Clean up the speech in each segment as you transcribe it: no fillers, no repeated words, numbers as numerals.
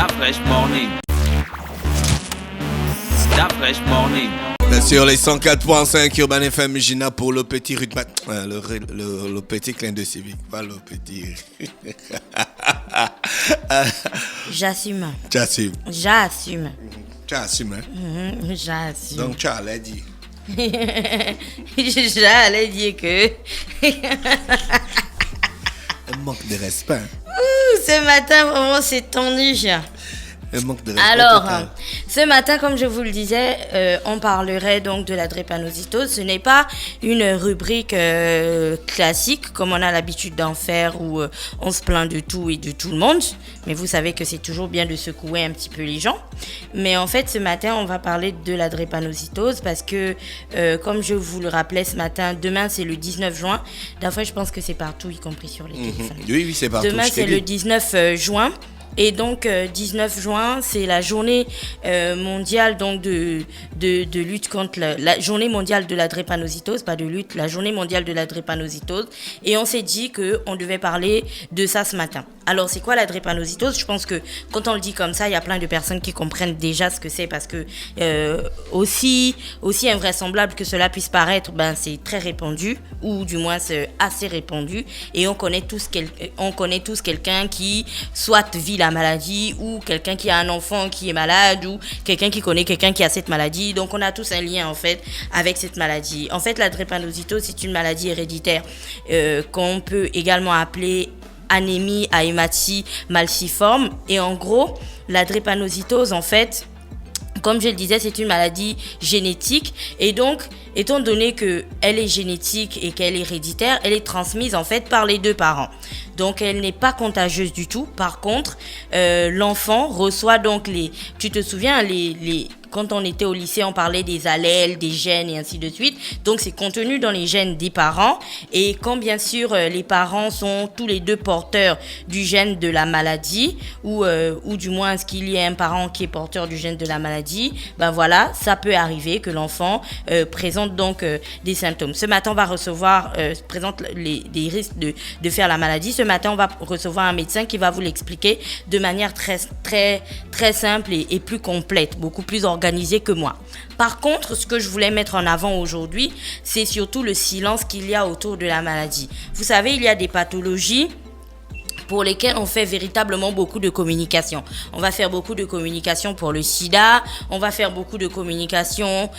Fresh Morning. Fresh Morning. Sur les 104.5 Urban FM Gina pour le petit rythme. Le petit clin de civique. Pas le petit. J'assume. Tu assumes. J'assume. Tu assumes, hein? J'assume. Donc tu allais dire. J'allais dire que. Un manque de respect. Ce matin, vraiment, c'est tendu. Un manque de respect. Alors, total. ce matin, comme je vous le disais, on parlerait donc de la drépanocytose. Ce n'est pas une rubrique classique, comme on a l'habitude d'en faire, où on se plaint de tout et de tout le monde. Mais vous savez que c'est toujours bien de secouer un petit peu les gens. Mais en fait, ce matin, on va parler de la drépanocytose parce que, comme je vous le rappelais ce matin, demain, c'est le 19 juin. D'après, je pense que c'est partout, y compris sur les téléphones. Oui, c'est partout. Demain, c'est le 19 juin. Et donc, 19 juin, c'est la journée mondiale donc de lutte contre la journée mondiale de la drépanocytose, pas de lutte, la journée mondiale de la drépanocytose. Et on s'est dit qu'on devait parler de ça ce matin. Alors, c'est quoi la drépanocytose ? Je pense que quand on le dit comme ça, il y a plein de personnes qui comprennent déjà ce que c'est parce que aussi invraisemblable que cela puisse paraître, ben, c'est très répandu ou du moins c'est assez répandu. Et on connaît tous quelqu'un qui soit vit la maladie ou quelqu'un qui a un enfant qui est malade ou quelqu'un qui connaît quelqu'un qui a cette maladie. Donc, on a tous un lien en fait avec cette maladie. En fait, la drépanocytose, c'est une maladie héréditaire qu'on peut également appeler anémie à hématie falciforme. Et en gros, la drépanocytose, en fait, comme je le disais, c'est une maladie génétique. Et donc, étant donné qu'elle est génétique et qu'elle est héréditaire, elle est transmise en fait par les deux parents. Donc, elle n'est pas contagieuse du tout. Par contre, l'enfant reçoit donc tu te souviens, quand on était au lycée, on parlait des allèles, des gènes et ainsi de suite. Donc, c'est contenu dans les gènes des parents. Et quand, bien sûr, les parents sont tous les deux porteurs du gène de la maladie, ou du moins, qu'il y ait un parent qui est porteur du gène de la maladie, ben voilà, ça peut arriver que l'enfant présente donc des symptômes. Ce matin, on va présente des risques de faire la maladie. Ce matin, on va recevoir un médecin qui va vous l'expliquer de manière très, très, très simple et plus complète, beaucoup plus organisée que moi. Par contre, ce que je voulais mettre en avant aujourd'hui, c'est surtout le silence qu'il y a autour de la maladie. Vous savez, il y a des pathologies pour lesquelles on fait véritablement beaucoup de communication. On va faire beaucoup de communication pour le sida, on va faire beaucoup de communication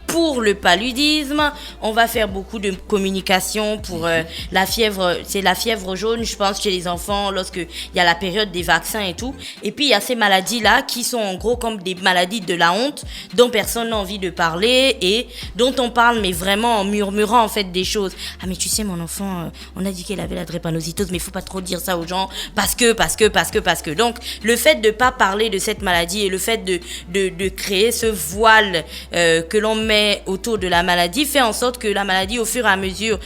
pour le paludisme, on va faire beaucoup de communication pour la fièvre, c'est la fièvre jaune, je pense, chez les enfants, lorsqu'il y a la période des vaccins et tout. Et puis, il y a ces maladies-là qui sont en gros comme des maladies de la honte, dont personne n'a envie de parler et dont on parle, mais vraiment en murmurant en fait des choses. Ah, mais tu sais, mon enfant, on a dit qu'elle avait la drépanocytose, mais il faut pas trop dire ça aux gens parce que. Donc, le fait de pas parler de cette maladie et le fait de créer ce voile que l'on met autour de la maladie fait en sorte que la maladie au fur et à mesure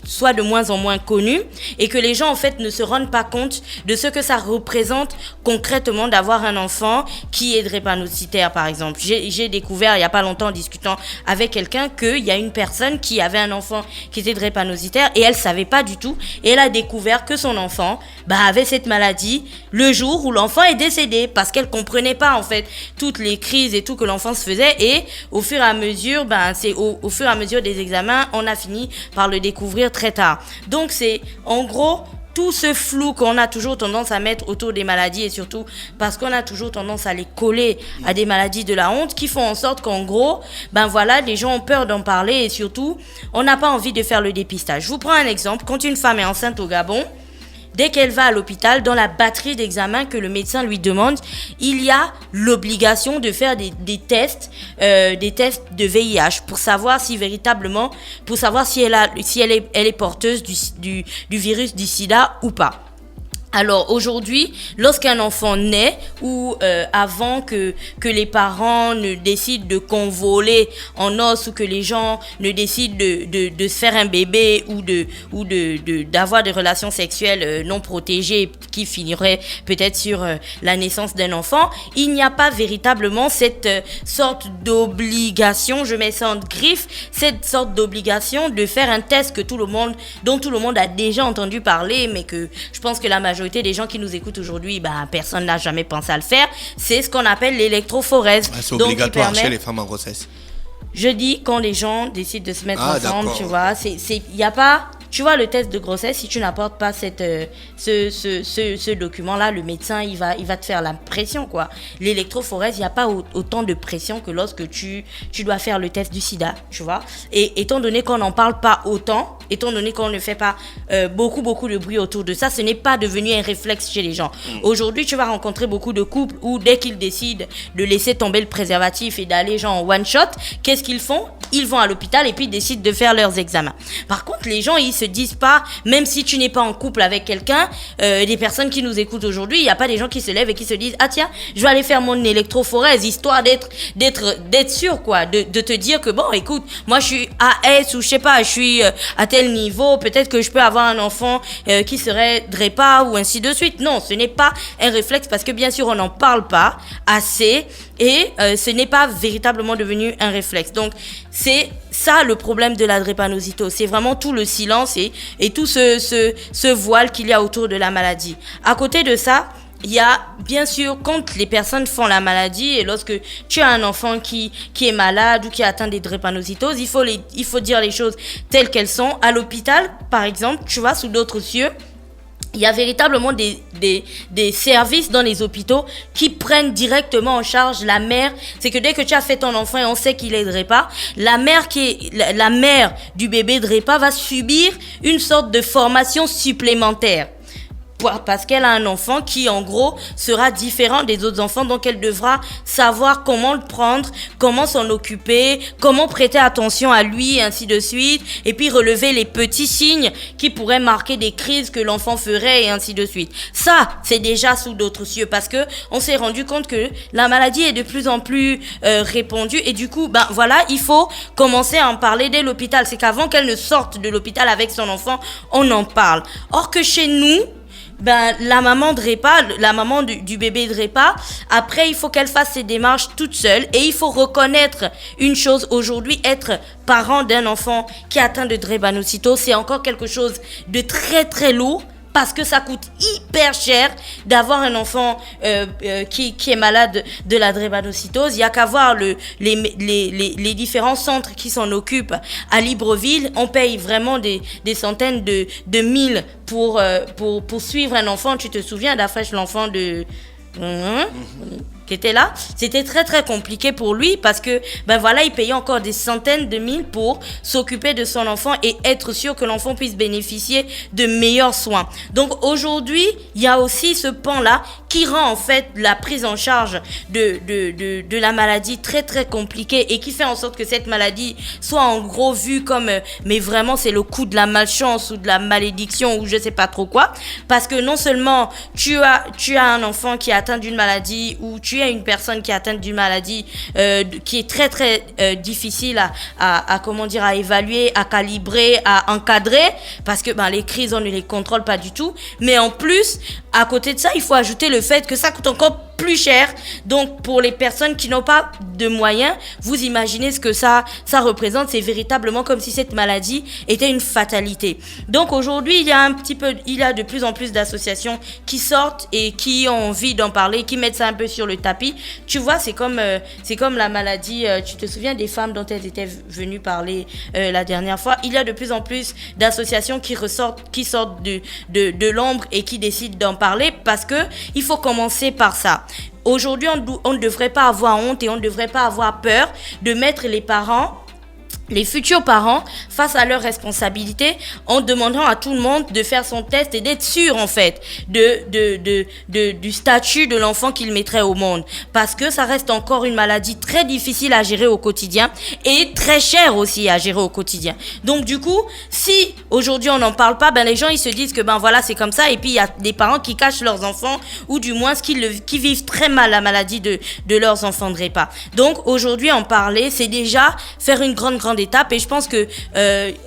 soit de moins en moins connue et que les gens en fait ne se rendent pas compte de ce que ça représente concrètement d'avoir un enfant qui est drépanocytaire par exemple. J'ai découvert il y a pas longtemps en discutant avec quelqu'un qu'il y a une personne qui avait un enfant qui était drépanocytaire et elle savait pas du tout et elle a découvert que son enfant avait cette maladie le jour où l'enfant est décédé parce qu'elle comprenait pas en fait toutes les crises et tout que l'enfant se faisait et au fur et à mesure, c'est au fur et à mesure des examens, on a fini par le découvrir très tard. Donc, c'est en gros tout ce flou qu'on a toujours tendance à mettre autour des maladies et surtout parce qu'on a toujours tendance à les coller à des maladies de la honte qui font en sorte qu'en gros, les gens ont peur d'en parler et surtout, on n'a pas envie de faire le dépistage. Je vous prends un exemple. Quand une femme est enceinte au Gabon, dès qu'elle va à l'hôpital, dans la batterie d'examens que le médecin lui demande, il y a l'obligation de faire des tests de VIH pour savoir si véritablement, elle est porteuse du virus du sida ou pas. Alors aujourd'hui, lorsqu'un enfant naît ou avant que les parents ne décident de convoler en os ou que les gens ne décident de se faire un bébé ou d'avoir des relations sexuelles non protégées qui finiraient peut-être sur la naissance d'un enfant, il n'y a pas véritablement cette sorte d'obligation, je mets ça en griffe, cette sorte d'obligation de faire un test dont tout le monde a déjà entendu parler, mais que je pense que la majorité majorité des gens qui nous écoutent aujourd'hui, personne n'a jamais pensé à le faire. C'est ce qu'on appelle l'électrophorèse. C'est obligatoire chez les femmes en grossesse. Je dis quand les gens décident de se mettre ensemble, d'accord. tu vois, il y a pas, tu vois, le test de grossesse, si tu n'apportes pas ce document-là, le médecin, il va te faire la pression, quoi. L'électrophorèse, il n'y a pas autant de pression que lorsque tu dois faire le test du sida, tu vois. Et étant donné qu'on n'en parle pas autant, étant donné qu'on ne fait pas beaucoup de bruit autour de ça, ce n'est pas devenu un réflexe chez les gens. Aujourd'hui, tu vas rencontrer beaucoup de couples où dès qu'ils décident de laisser tomber le préservatif et d'aller genre en one shot, qu'est-ce qu'ils font? Ils vont à l'hôpital et puis ils décident de faire leurs examens. Par contre, les gens, ils se disent pas, même si tu n'es pas en couple avec quelqu'un, des personnes qui nous écoutent aujourd'hui, il n'y a pas des gens qui se lèvent et qui se disent, ah tiens, je vais aller faire mon électrophorèse, histoire d'être sûr, quoi, de te dire que bon, écoute, moi je suis AS ou je sais pas, je suis à tel niveau, peut-être que je peux avoir un enfant qui serait DREPA ou ainsi de suite. Non, ce n'est pas un réflexe parce que bien sûr, on n'en parle pas assez et ce n'est pas véritablement devenu un réflexe. Donc, c'est ça le problème de la drépanocytose. C'est vraiment tout le silence et tout ce voile qu'il y a autour de la maladie. À côté de ça, il y a, bien sûr, quand les personnes font la maladie et lorsque tu as un enfant qui est malade ou qui a atteint des drépanocytoses, il faut dire les choses telles qu'elles sont. À l'hôpital, par exemple, tu vois, sous d'autres cieux, il y a véritablement des services dans les hôpitaux qui prennent directement en charge la mère. C'est que dès que tu as fait ton enfant et on sait qu'il est DREPA, la mère la mère du bébé DREPA va subir une sorte de formation supplémentaire. Parce qu'elle a un enfant qui, en gros, sera différent des autres enfants. Donc, elle devra savoir comment le prendre, comment s'en occuper, comment prêter attention à lui, et ainsi de suite. Et puis, relever les petits signes qui pourraient marquer des crises que l'enfant ferait, et ainsi de suite. Ça, c'est déjà sous d'autres cieux. Parce que on s'est rendu compte que la maladie est de plus en plus répandue. Et du coup, voilà, il faut commencer à en parler dès l'hôpital. C'est qu'avant qu'elle ne sorte de l'hôpital avec son enfant, on en parle. Or que chez nous, la maman DREPA, la maman du bébé DREPA, après, il faut qu'elle fasse ses démarches toute seule et il faut reconnaître une chose aujourd'hui, être parent d'un enfant qui est atteint de drépanocytose, c'est encore quelque chose de très très lourd. Parce que ça coûte hyper cher d'avoir un enfant qui est malade de la drépanocytose. Il y a qu'à voir les différents centres qui s'en occupent à Libreville. On paye vraiment des centaines de mille pour suivre un enfant. Tu te souviens d'Afresh, l'enfant de... qui était là, c'était très très compliqué pour lui parce que il payait encore des centaines de mille pour s'occuper de son enfant et être sûr que l'enfant puisse bénéficier de meilleurs soins. Donc aujourd'hui, il y a aussi ce pan-là qui rend en fait la prise en charge de la maladie très très compliquée et qui fait en sorte que cette maladie soit en gros vue comme mais vraiment c'est le coup de la malchance ou de la malédiction ou je sais pas trop quoi, parce que non seulement tu as un enfant qui est atteint d'une maladie ou tu as une personne qui est atteinte d'une maladie qui est très très difficile à évaluer, à calibrer, à encadrer, parce que les crises on ne les contrôle pas du tout, mais en plus à côté de ça il faut ajouter le fait que ça coûte encore plus cher. Donc pour les personnes qui n'ont pas de moyens, vous imaginez ce que ça représente. C'est véritablement comme si cette maladie était une fatalité. Donc aujourd'hui il y a de plus en plus d'associations qui sortent et qui ont envie d'en parler, qui mettent ça un peu sur le tapis. Tu vois, c'est comme la maladie, tu te souviens des femmes dont elles étaient venues parler la dernière fois. Il y a de plus en plus d'associations qui sortent de l'ombre et qui décident d'en parler parce que il faut commencer par ça. Aujourd'hui, on ne devrait pas avoir honte et on ne devrait pas avoir peur de mettre les futurs parents face à leurs responsabilités en demandant à tout le monde de faire son test et d'être sûr en fait du statut de l'enfant qu'il mettrait au monde, parce que ça reste encore une maladie très difficile à gérer au quotidien et très chère aussi à gérer au quotidien. Donc du coup, si aujourd'hui on n'en parle pas, les gens ils se disent que c'est comme ça, et puis il y a des parents qui cachent leurs enfants ou du moins qui vivent très mal la maladie de leurs enfants DREPA. Donc aujourd'hui en parler, c'est déjà faire une grande étape. Et je pense que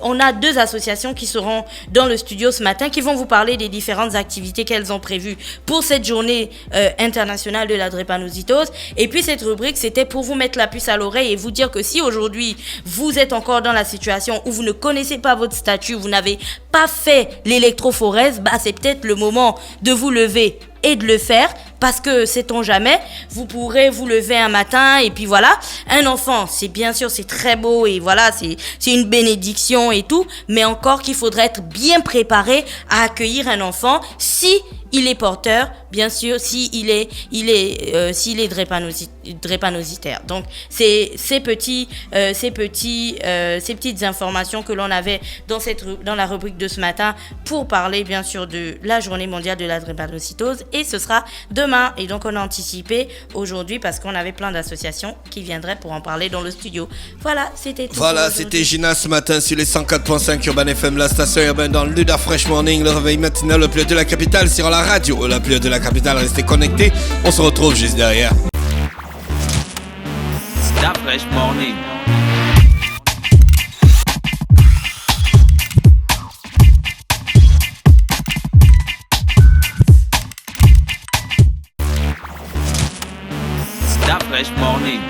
on a 2 associations qui seront dans le studio ce matin, qui vont vous parler des différentes activités qu'elles ont prévues pour cette journée internationale de la drépanocytose. Et puis cette rubrique, c'était pour vous mettre la puce à l'oreille et vous dire que si aujourd'hui vous êtes encore dans la situation où vous ne connaissez pas votre statut, vous n'avez pas fait l'électrophorèse, c'est peut-être le moment de vous lever et de le faire, parce que sait-on jamais, vous pourrez vous lever un matin et puis voilà, un enfant, c'est bien sûr, c'est très beau et voilà, c'est une bénédiction et tout, mais encore qu'il faudrait être bien préparé à accueillir un enfant si il est porteur, bien sûr, s'il est drépanocytaire. Donc, c'est ces petites informations que l'on avait dans la rubrique de ce matin pour parler, bien sûr, de la journée mondiale de la drépanocytose. Et ce sera demain. Et donc, on a anticipé aujourd'hui parce qu'on avait plein d'associations qui viendraient pour en parler dans le studio. Voilà, c'était tout. Voilà, c'était Gina ce matin sur les 104.5 Urban FM, la station urbaine dans le Luda Fresh Morning, le réveil matinal le plus de la capitale sur la radio, la plus de la capitale. Restez connectés, on se retrouve juste derrière. La Fresh Morning. La Fresh Morning.